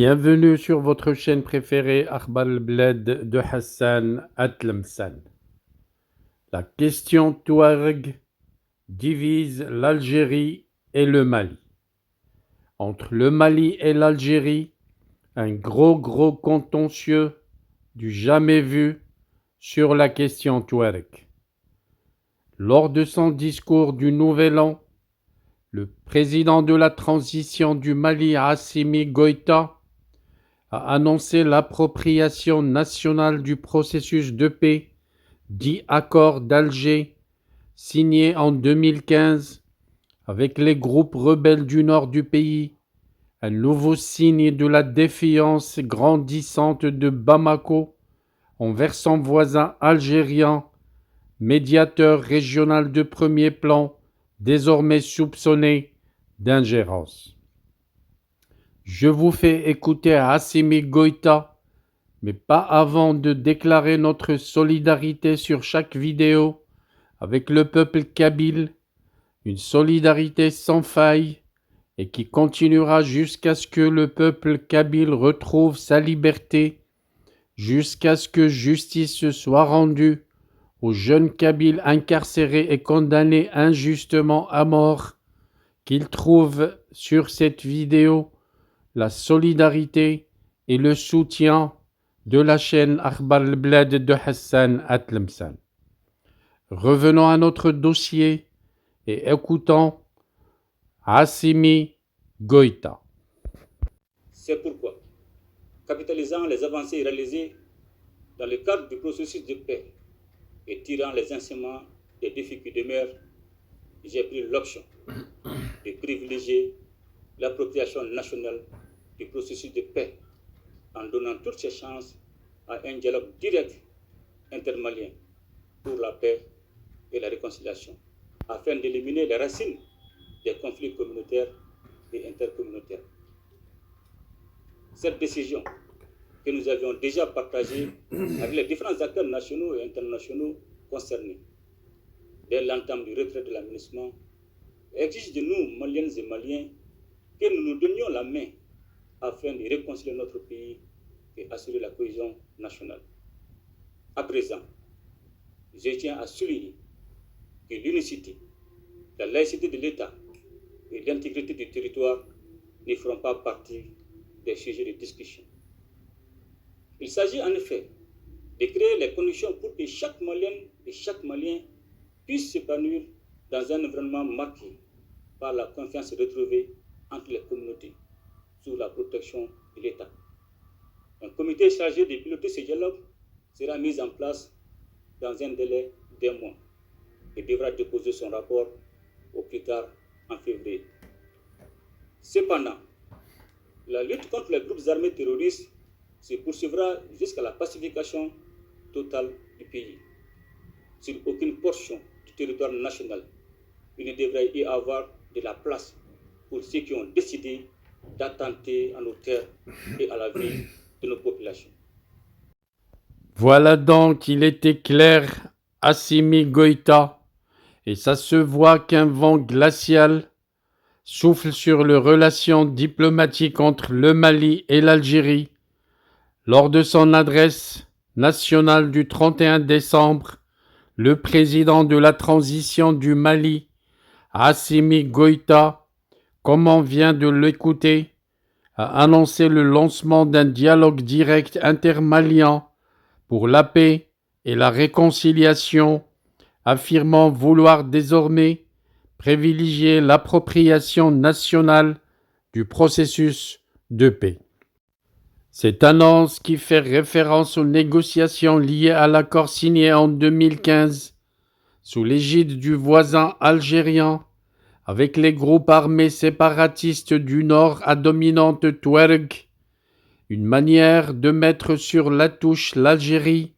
Bienvenue sur votre chaîne préférée Akhbar al-Bled de Hassan Atlemsan. La question Touareg divise l'Algérie et le Mali. Entre le Mali et l'Algérie, un gros contentieux du jamais vu sur la question Touareg. Lors de son discours du Nouvel An, le président de la transition du Mali, Assimi Goïta, a annoncé l'appropriation nationale du processus de paix, dit accord d'Alger, signé en 2015 avec les groupes rebelles du nord du pays, un nouveau signe de la défiance grandissante de Bamako envers son voisin algérien, médiateur régional de premier plan, désormais soupçonné d'ingérence. Je vous fais écouter Assimi Goïta, mais pas avant de déclarer notre solidarité sur chaque vidéo avec le peuple kabyle, une solidarité sans faille et qui continuera jusqu'à ce que le peuple kabyle retrouve sa liberté, jusqu'à ce que justice soit rendue aux jeunes kabyles incarcérés et condamnés injustement à mort, qu'ils trouvent sur cette vidéo la solidarité et le soutien de la chaîne Akhbar al-Bled de Hassan Atlemsan. Revenons à notre dossier et écoutons Assimi Goïta. C'est pourquoi, capitalisant les avancées réalisées dans le cadre du processus de paix et tirant les enseignements des défis qui demeurent, j'ai pris l'option de privilégier l'appropriation nationale du processus de paix en donnant toutes ses chances à un dialogue direct intermalien pour la paix et la réconciliation, afin d'éliminer les racines des conflits communautaires et intercommunautaires. Cette décision que nous avions déjà partagée avec les différents acteurs nationaux et internationaux concernés dès l'entame du retrait de l'aménagement exige de nous, Maliennes et Maliens, que nous nous donnions la main afin de réconcilier notre pays et assurer la cohésion nationale. À présent, je tiens à souligner que l'unicité, la laïcité de l'État et l'intégrité du territoire ne feront pas partie des sujets de discussion. Il s'agit en effet de créer les conditions pour que chaque Malienne et chaque Malien puisse s'épanouir dans un environnement marqué par la confiance retrouvée entre les communautés sous la protection de l'État. Un comité chargé de piloter ce dialogue sera mis en place dans un délai d'1 mois et devra déposer son rapport au plus tard en février. Cependant, la lutte contre les groupes armés terroristes se poursuivra jusqu'à la pacification totale du pays. Sur aucune portion du territoire national, il ne devrait y avoir de la place pour ceux qui ont décidé d'attenter à nos terres et à la vie de nos populations. Voilà donc, il était clair, Assimi Goïta, et ça se voit qu'un vent glacial souffle sur les relations diplomatiques entre le Mali et l'Algérie. Lors de son adresse nationale du 31 décembre, le président de la transition du Mali, Assimi Goïta, comme on vient de l'écouter, a annoncé le lancement d'un dialogue direct intermalien pour la paix et la réconciliation, affirmant vouloir désormais privilégier l'appropriation nationale du processus de paix. Cette annonce, qui fait référence aux négociations liées à l'accord signé en 2015 sous l'égide du voisin algérien avec les groupes armés séparatistes du Nord à dominante Touareg, une manière de mettre sur la touche l'Algérie,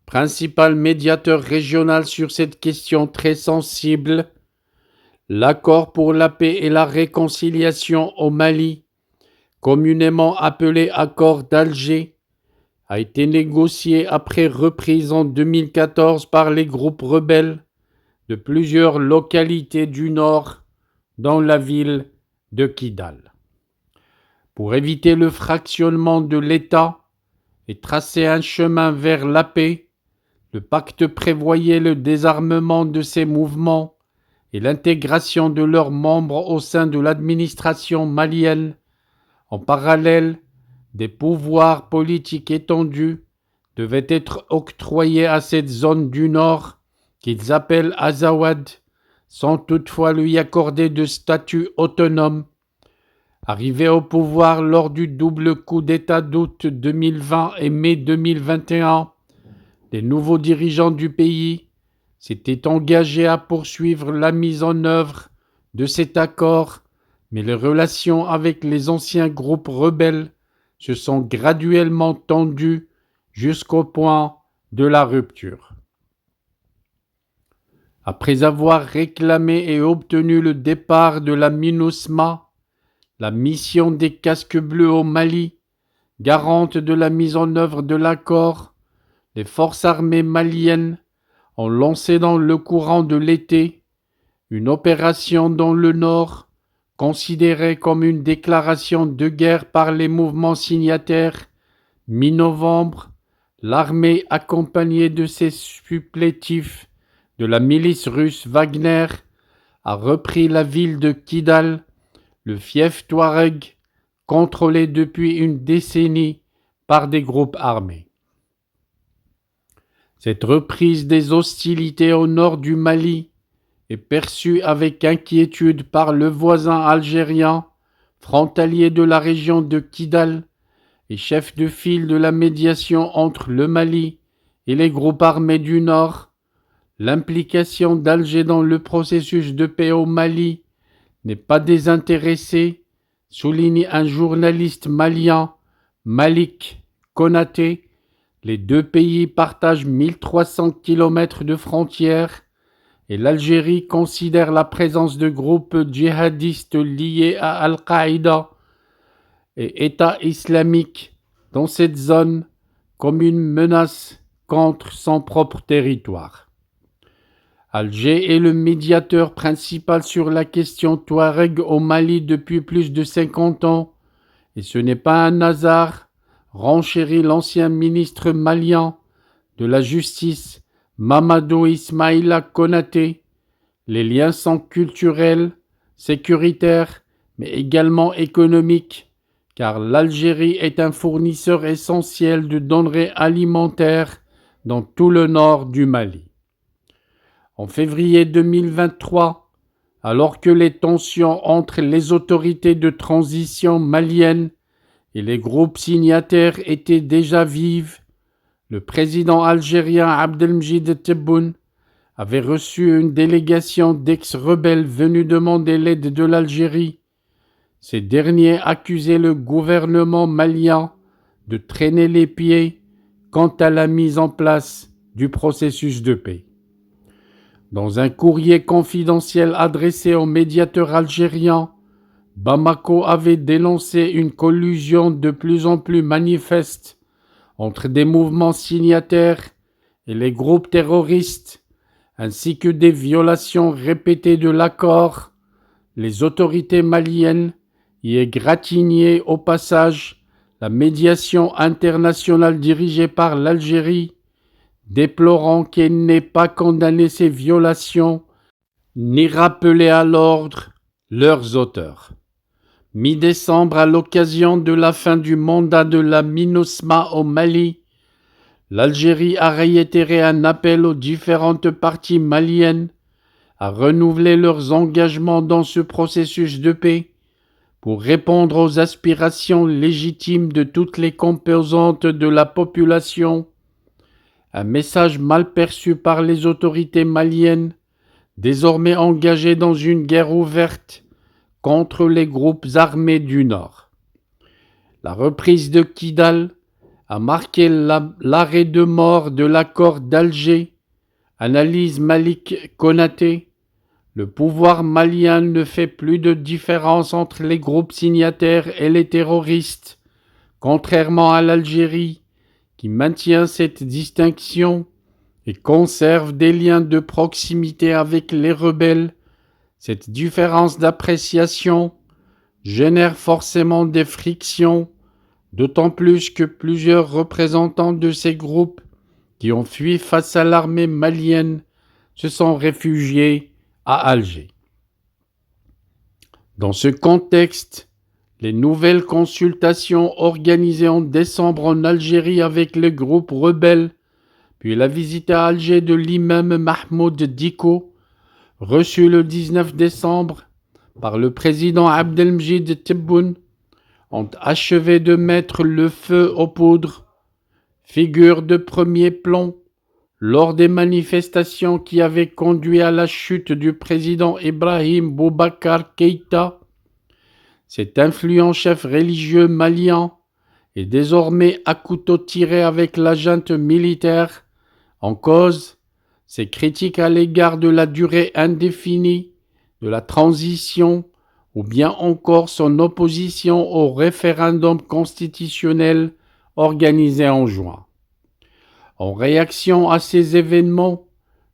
principal médiateur régional sur cette question très sensible. L'accord pour la paix et la réconciliation au Mali, communément appelé accord d'Alger, a été négocié après reprise en 2014 par les groupes rebelles de plusieurs localités du Nord, dont la ville de Kidal. Pour éviter le fractionnement de l'État et tracer un chemin vers la paix, le pacte prévoyait le désarmement de ces mouvements et l'intégration de leurs membres au sein de l'administration malienne. En parallèle, des pouvoirs politiques étendus devaient être octroyés à cette zone du Nord, qu'ils appellent Azawad, sans toutefois lui accorder de statut autonome. Arrivé au pouvoir lors du double coup d'État d'août 2020 et mai 2021, les nouveaux dirigeants du pays s'étaient engagés à poursuivre la mise en œuvre de cet accord, mais les relations avec les anciens groupes rebelles se sont graduellement tendues jusqu'au point de la rupture. Après avoir réclamé et obtenu le départ de la MINUSMA, la mission des casques bleus au Mali, garante de la mise en œuvre de l'accord, les forces armées maliennes ont lancé dans le courant de l'été une opération dans le Nord, considérée comme une déclaration de guerre par les mouvements signataires. Mi-novembre, l'armée accompagnée de ses supplétifs de la milice russe Wagner a repris la ville de Kidal, le fief Touareg, contrôlé depuis une décennie par des groupes armés. Cette reprise des hostilités au nord du Mali est perçue avec inquiétude par le voisin algérien, frontalier de la région de Kidal et chef de file de la médiation entre le Mali et les groupes armés du Nord. L'implication d'Alger dans le processus de paix au Mali n'est pas désintéressée, souligne un journaliste malien, Malik Konaté. Les deux pays partagent 1300 km de frontières et l'Algérie considère la présence de groupes djihadistes liés à Al-Qaïda et État islamique dans cette zone comme une menace contre son propre territoire. Alger est le médiateur principal sur la question touareg au Mali depuis plus de 50 ans, et ce n'est pas un hasard, renchérit l'ancien ministre malien de la Justice, Mamadou Ismaïla Konaté. Les liens sont culturels, sécuritaires, mais également économiques, car l'Algérie est un fournisseur essentiel de denrées alimentaires dans tout le nord du Mali. En février 2023, alors que les tensions entre les autorités de transition maliennes et les groupes signataires étaient déjà vives, le président algérien Abdelmjid Tebboune avait reçu une délégation d'ex-rebelles venus demander l'aide de l'Algérie. Ces derniers accusaient le gouvernement malien de traîner les pieds quant à la mise en place du processus de paix. Dans un courrier confidentiel adressé au médiateur algérien, Bamako avait dénoncé une collusion de plus en plus manifeste entre des mouvements signataires et les groupes terroristes, ainsi que des violations répétées de l'accord. Les autorités maliennes y égratignaient au passage la médiation internationale dirigée par l'Algérie, déplorant qu'elle n'ait pas condamné ces violations ni rappelé à l'ordre leurs auteurs. Mi-décembre, à l'occasion de la fin du mandat de la MINUSMA au Mali, l'Algérie a réitéré un appel aux différentes parties maliennes à renouveler leurs engagements dans ce processus de paix pour répondre aux aspirations légitimes de toutes les composantes de la population. Un message mal perçu par les autorités maliennes, désormais engagées dans une guerre ouverte contre les groupes armés du Nord. La reprise de Kidal a marqué l'arrêt de mort de l'accord d'Alger, analyse Malik Konaté. Le pouvoir malien ne fait plus de différence entre les groupes signataires et les terroristes, contrairement à l'Algérie, qui maintient cette distinction et conserve des liens de proximité avec les rebelles. Cette différence d'appréciation génère forcément des frictions, d'autant plus que plusieurs représentants de ces groupes qui ont fui face à l'armée malienne se sont réfugiés à Alger. Dans ce contexte, les nouvelles consultations organisées en décembre en Algérie avec le groupe rebelle, puis la visite à Alger de l'imam Mahmoud Dicko, reçu le 19 décembre par le président Abdelmjid Tebboune, ont achevé de mettre le feu aux poudres, figure de premier plan lors des manifestations qui avaient conduit à la chute du président Ibrahim Boubacar Keïta. Cet influent chef religieux malien est désormais à couteau tiré avec la junte militaire. En cause, ses critiques à l'égard de la durée indéfinie de la transition ou bien encore son opposition au référendum constitutionnel organisé en juin. En réaction à ces événements,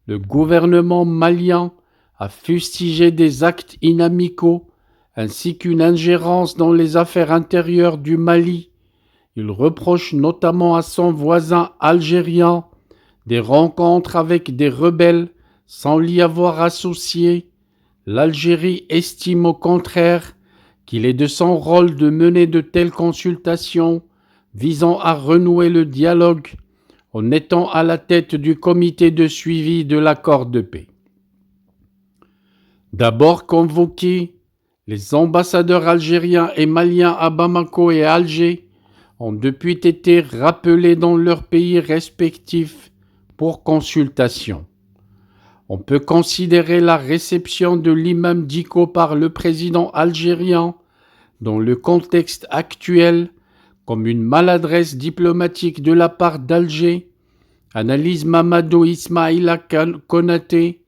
le gouvernement malien a fustigé des actes inamicaux ainsi qu'une ingérence dans les affaires intérieures du Mali. Il reproche notamment à son voisin algérien des rencontres avec des rebelles sans l'y avoir associé. L'Algérie estime au contraire qu'il est de son rôle de mener de telles consultations visant à renouer le dialogue en étant à la tête du comité de suivi de l'accord de paix. D'abord convoqués, les ambassadeurs algériens et maliens à Bamako et Alger ont depuis été rappelés dans leurs pays respectifs pour consultation. On peut considérer la réception de l'imam Dicko par le président algérien dans le contexte actuel comme une maladresse diplomatique de la part d'Alger, analyse Mamadou Ismaïla Konaté,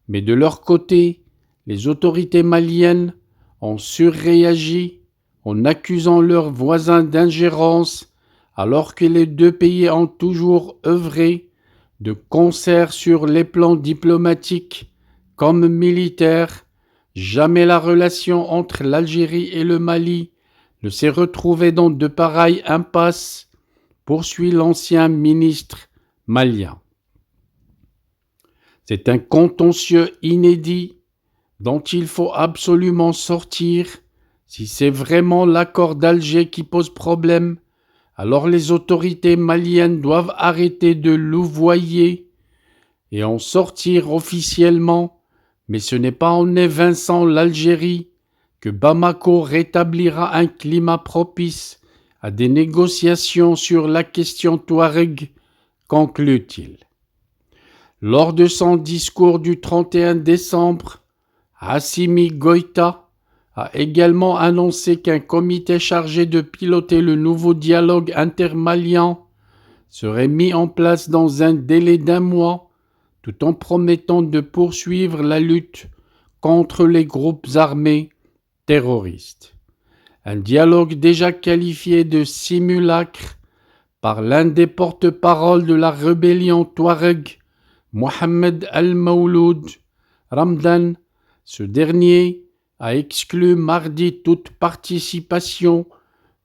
mais de leur côté, les autorités maliennes ont surréagi en accusant leurs voisins d'ingérence alors que les deux pays ont toujours œuvré de concert sur les plans diplomatiques comme militaires. Jamais la relation entre l'Algérie et le Mali ne s'est retrouvée dans de pareilles impasses, poursuit l'ancien ministre malien. C'est un contentieux inédit dont il faut absolument sortir. Si c'est vraiment l'accord d'Alger qui pose problème, alors les autorités maliennes doivent arrêter de louvoyer et en sortir officiellement, mais ce n'est pas en évinçant l'Algérie que Bamako rétablira un climat propice à des négociations sur la question touareg, conclut-il. Lors de son discours du 31 décembre, Assimi Goïta a également annoncé qu'un comité chargé de piloter le nouveau dialogue intermalien serait mis en place dans un délai d'1 mois, tout en promettant de poursuivre la lutte contre les groupes armés terroristes. Un dialogue déjà qualifié de simulacre par l'un des porte-paroles de la rébellion touareg, Mohamed Al-Mawloud Ramdan. Ce dernier a exclu mardi toute participation,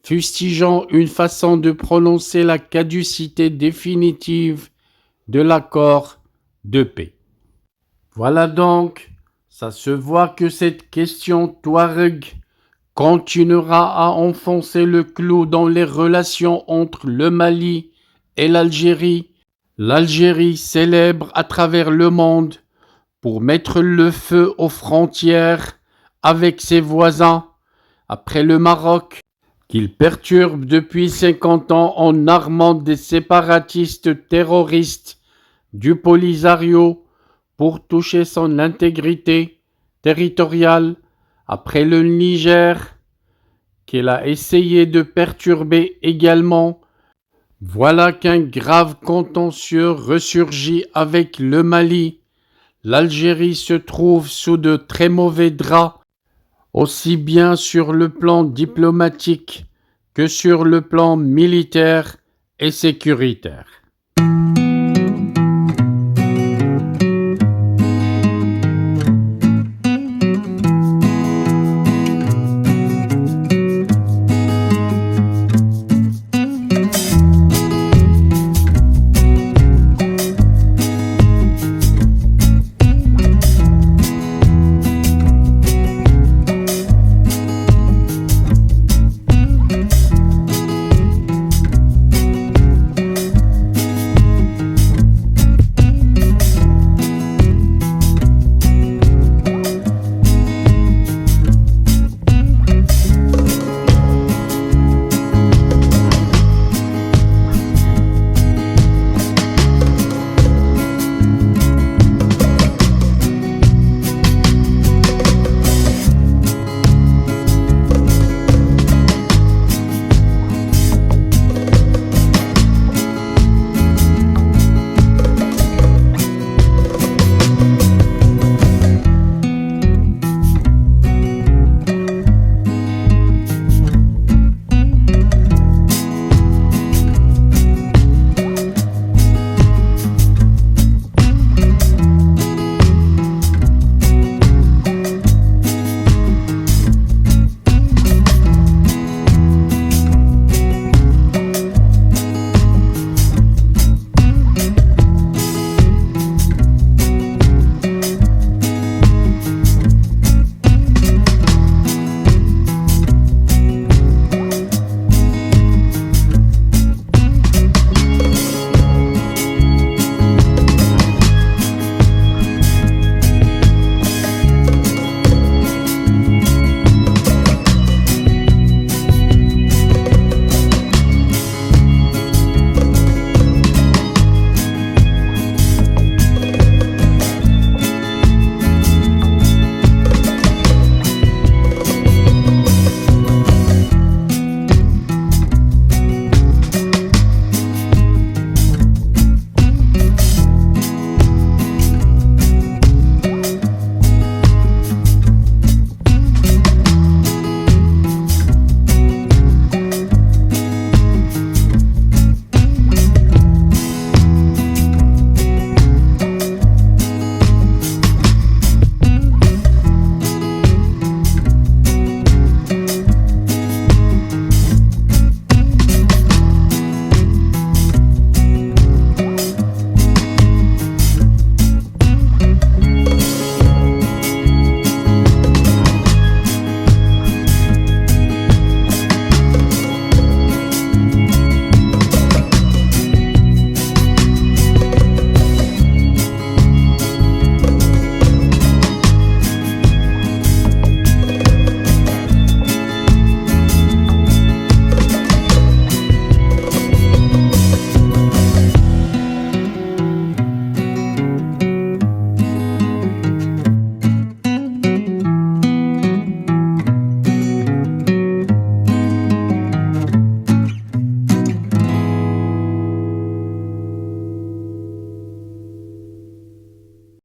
fustigeant une façon de prononcer la caducité définitive de l'accord de paix. Voilà donc, ça se voit que cette question touareg continuera à enfoncer le clou dans les relations entre le Mali et l'Algérie. L'Algérie célèbre à travers le monde pour mettre le feu aux frontières avec ses voisins, après le Maroc, qu'il perturbe depuis 50 ans en armant des séparatistes terroristes du Polisario pour toucher son intégrité territoriale, après le Niger, qu'il a essayé de perturber également. Voilà qu'un grave contentieux ressurgit avec le Mali. L'Algérie se trouve sous de très mauvais draps, aussi bien sur le plan diplomatique que sur le plan militaire et sécuritaire.